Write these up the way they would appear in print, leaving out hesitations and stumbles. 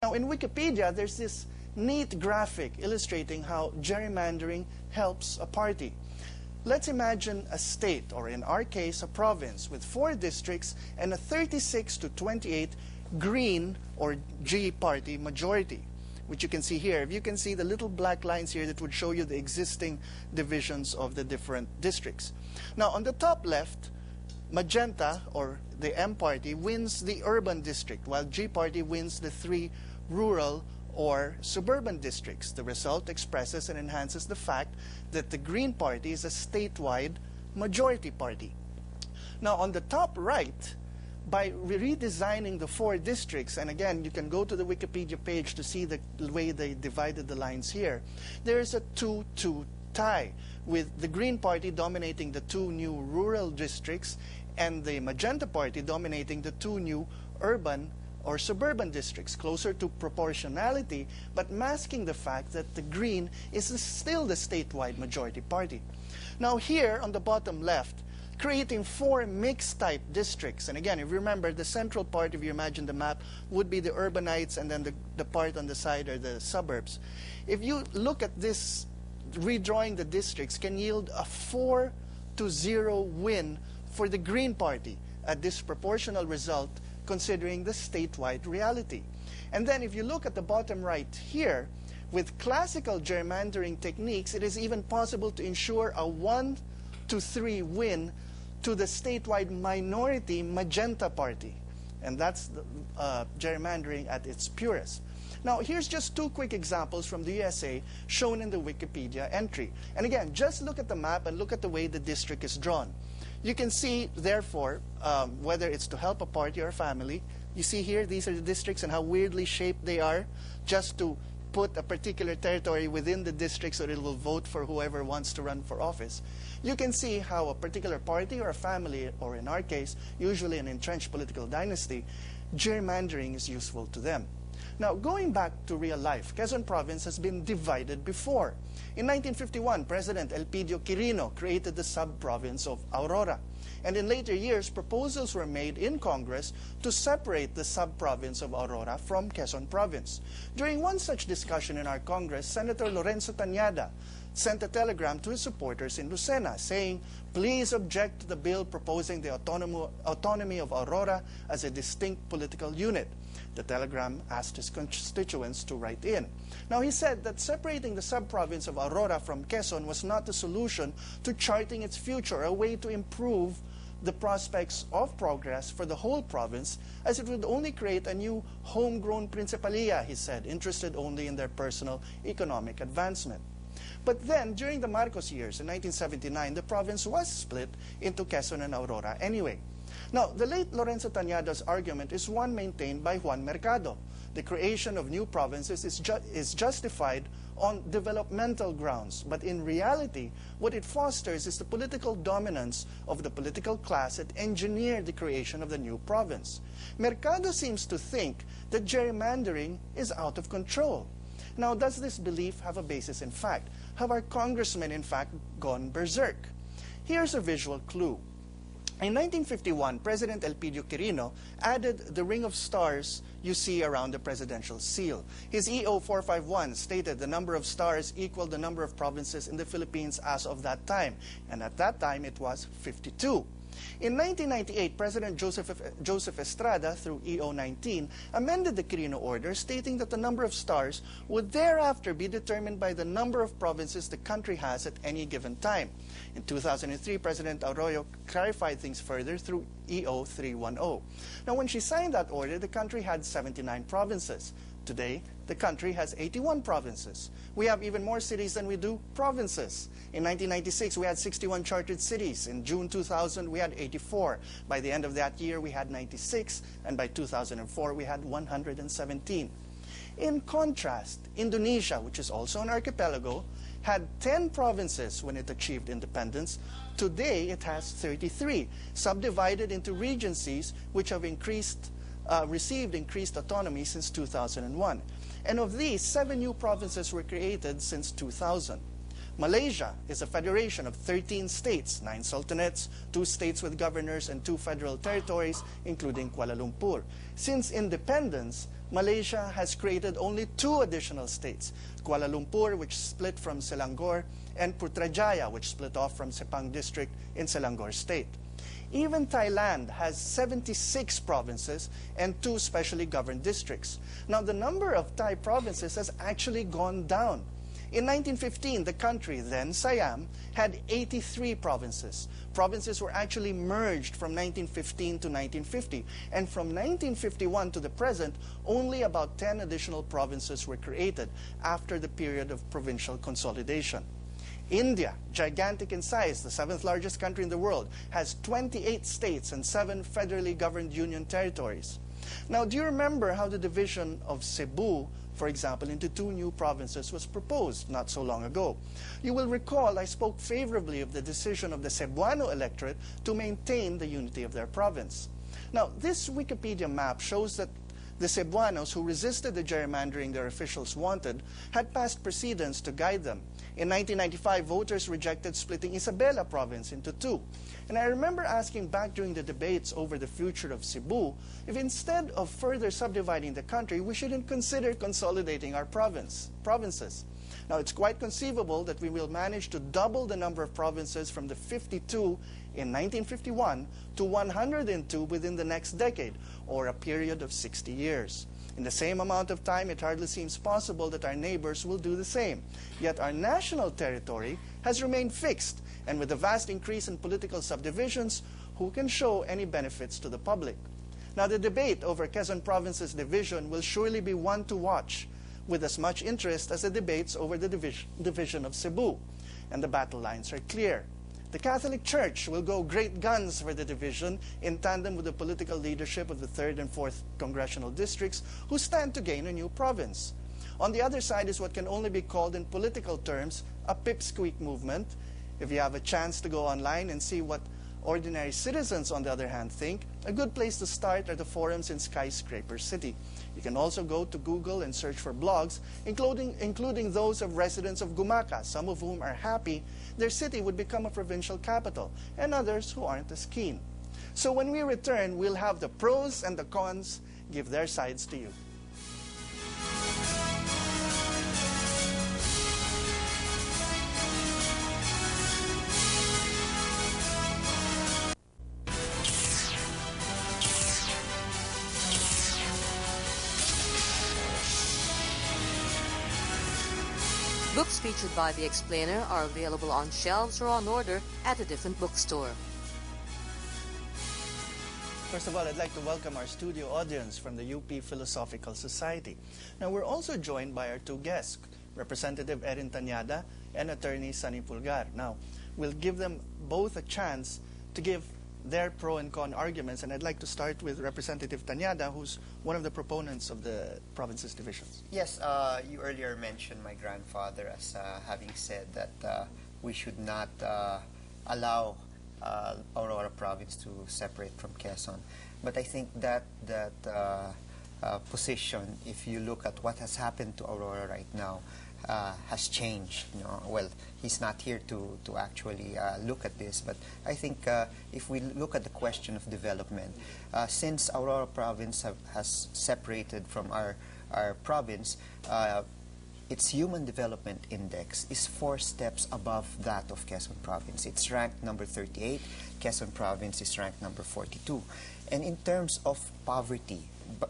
Now, in Wikipedia, there's this neat graphic illustrating how gerrymandering helps a party. Let's imagine a state, or in our case, a province, with 4 districts and a 36 to 28 Green, or G party majority, which you can see here. If you can see the little black lines here, that would show you the existing divisions of the different districts. Now, on the top left, Magenta, or the M party, wins the urban district, while G party wins the 3 rural or suburban districts. The result expresses and enhances the fact that the Green party is a statewide majority party. Now, on the top right, by redesigning the 4 districts, and again, you can go to the Wikipedia page to see the way they divided the lines here, there is a 2-2 tie, with the Green party dominating the 2 new rural districts and the Magenta party dominating the 2 new urban or suburban districts, closer to proportionality, but masking the fact that the Green is still the statewide majority party. Now here on the bottom left, creating 4 mixed-type districts. And again, if you remember, the central part, if you imagine the map, would be the urbanites, and then the part on the side are the suburbs. If you look at this, redrawing the districts can yield a 4-0 win for the Green party, a disproportional result considering the statewide reality. And then if you look at the bottom right here, with classical gerrymandering techniques, it is even possible to ensure a 1-3 win to the statewide minority Magenta party. And that's the, gerrymandering at its purest. Now, here's just 2 quick examples from the USA shown in the Wikipedia entry. And again, just look at the map and look at the way the district is drawn. You can see, therefore, whether it's to help a party or a family. You see here, these are the districts and how weirdly shaped they are, just to put a particular territory within the district so that it will vote for whoever wants to run for office. You can see how a particular party or a family, or in our case, usually an entrenched political dynasty, gerrymandering is useful to them. Now, going back to real life, Quezon Province has been divided before. In 1951, President Elpidio Quirino created the sub-province of Aurora. And in later years, proposals were made in Congress to separate the sub-province of Aurora from Quezon Province. During one such discussion in our Congress, Senator Lorenzo Tañada sent a telegram to his supporters in Lucena saying, "Please object to the bill proposing the autonomy of Aurora as a distinct political unit." The telegram asked his constituents to write in. Now, he said that separating the sub-province of Aurora from Quezon was not the solution to charting its future, a way to improve the prospects of progress for the whole province, as it would only create a new homegrown principalia, he said, interested only in their personal economic advancement. But then, during the Marcos years, in 1979, the province was split into Quezon and Aurora anyway. Now, the late Lorenzo Tañada's argument is one maintained by Juan Mercado. The creation of new provinces is justified on developmental grounds, but in reality, what it fosters is the political dominance of the political class that engineered the creation of the new province. Mercado seems to think that gerrymandering is out of control. Now, does this belief have a basis in fact? Have our congressmen, in fact, gone berserk? Here's a visual clue. In 1951, President Elpidio Quirino added the ring of stars you see around the presidential seal. His EO 451 stated the number of stars equaled the number of provinces in the Philippines as of that time, and at that time it was 52. In 1998, President Joseph Estrada, through EO 19, amended the Quirino order, stating that the number of stars would thereafter be determined by the number of provinces the country has at any given time. In 2003, President Arroyo clarified things further through EO 310. Now, when she signed that order, the country had 79 provinces. Today, the country has 81 provinces. We have even more cities than we do provinces. In 1996, we had 61 chartered cities. In June 2000, we had 84. By the end of that year, we had 96. And by 2004, we had 117. In contrast, Indonesia, which is also an archipelago, had 10 provinces when it achieved independence. Today, it has 33, subdivided into regencies, which have received increased autonomy since 2001. And of these, 7 new provinces were created since 2000. Malaysia is a federation of 13 states, 9 sultanates, 2 states with governors, and 2 federal territories, including Kuala Lumpur. Since independence, Malaysia has created only 2 additional states, Kuala Lumpur, which split from Selangor, and Putrajaya, which split off from Sepang district in Selangor state. Even Thailand has 76 provinces and 2 specially governed districts. Now, the number of Thai provinces has actually gone down. In 1915, the country, then Siam, had 83 provinces. Provinces were actually merged from 1915 to 1950, and from 1951 to the present, only about 10 additional provinces were created after the period of provincial consolidation. India, gigantic in size, the 7th largest country in the world, has 28 states and 7 federally governed union territories. Now, do you remember how the division of Cebu, for example, into 2 new provinces was proposed not so long ago? You will recall I spoke favorably of the decision of the Cebuano electorate to maintain the unity of their province. Now, this Wikipedia map shows that the Cebuanos who resisted the gerrymandering their officials wanted had past precedents to guide them. In 1995, voters rejected splitting Isabela province into 2. And I remember asking back during the debates over the future of Cebu, if instead of further subdividing the country, we shouldn't consider consolidating our provinces. Now, it's quite conceivable that we will manage to double the number of provinces from the 52 in 1951 to 102 within the next decade, or a period of 60 years. In the same amount of time, it hardly seems possible that our neighbors will do the same. Yet our national territory has remained fixed, and with the vast increase in political subdivisions, who can show any benefits to the public? Now, the debate over Quezon Province's division will surely be one to watch, with as much interest as the debates over the division of Cebu. And the battle lines are clear. The Catholic Church will go great guns for the division in tandem with the political leadership of the 3rd and 4th congressional districts who stand to gain a new province. On the other side is what can only be called in political terms a pipsqueak movement. If you have a chance to go online and see what ordinary citizens, on the other hand, think, a good place to start are the forums in Skyscraper City. You can also go to Google and search for blogs, including those of residents of Gumaca, some of whom are happy their city would become a provincial capital, and others who aren't as keen. So when we return, we'll have the pros and the cons give their sides to you. Books featured by the explainer are available on shelves or on order at a different bookstore. First of all, I'd like to welcome our studio audience from the UP Philosophical Society. Now, we're also joined by our 2 guests, Representative Erin Tañada and Attorney Sunny Pulgar. Now, we'll give them both a chance to give their pro and con arguments, and I'd like to start with Representative Tañada, who's one of the proponents of the province's divisions. Yes, you earlier mentioned my grandfather as having said that we should not allow Aurora province to separate from Quezon. But I think that position, if you look at what has happened to Aurora right now, has changed. Well, he's not here to actually look at this, but I think if we look at the question of development, since Aurora province has separated from our province, its Human Development Index is 4 steps above that of Quezon province. It's ranked number 38. Quezon province is ranked number 42. And in terms of poverty,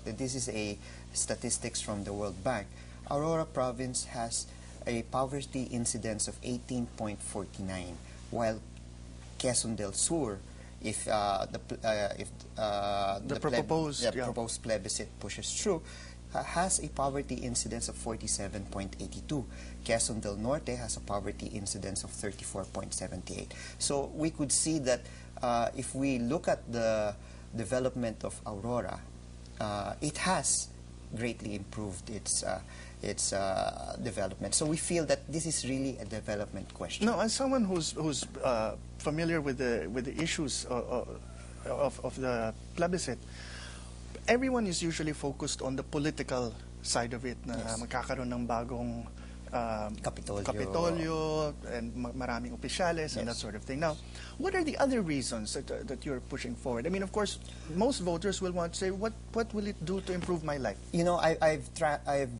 this is a statistics from the World Bank, Aurora province has a poverty incidence of 18.49, while Quezon del Sur, if the proposed plebiscite pushes through, has a poverty incidence of 47.82. Quezon del Norte has a poverty incidence of 34.78. So we could see that if we look at the development of Aurora, it has greatly improved its development. So we feel that this is really a development question. No, as someone who's familiar with the issues of the plebiscite, everyone is usually focused on the political side of it, na yes. magkakaroon ng bagong Kapitolyo and maraming opisyales and that sort of thing. Now, what are the other reasons that you're pushing forward? I mean, of course, most voters will want to say, what will it do to improve my life? You know, I've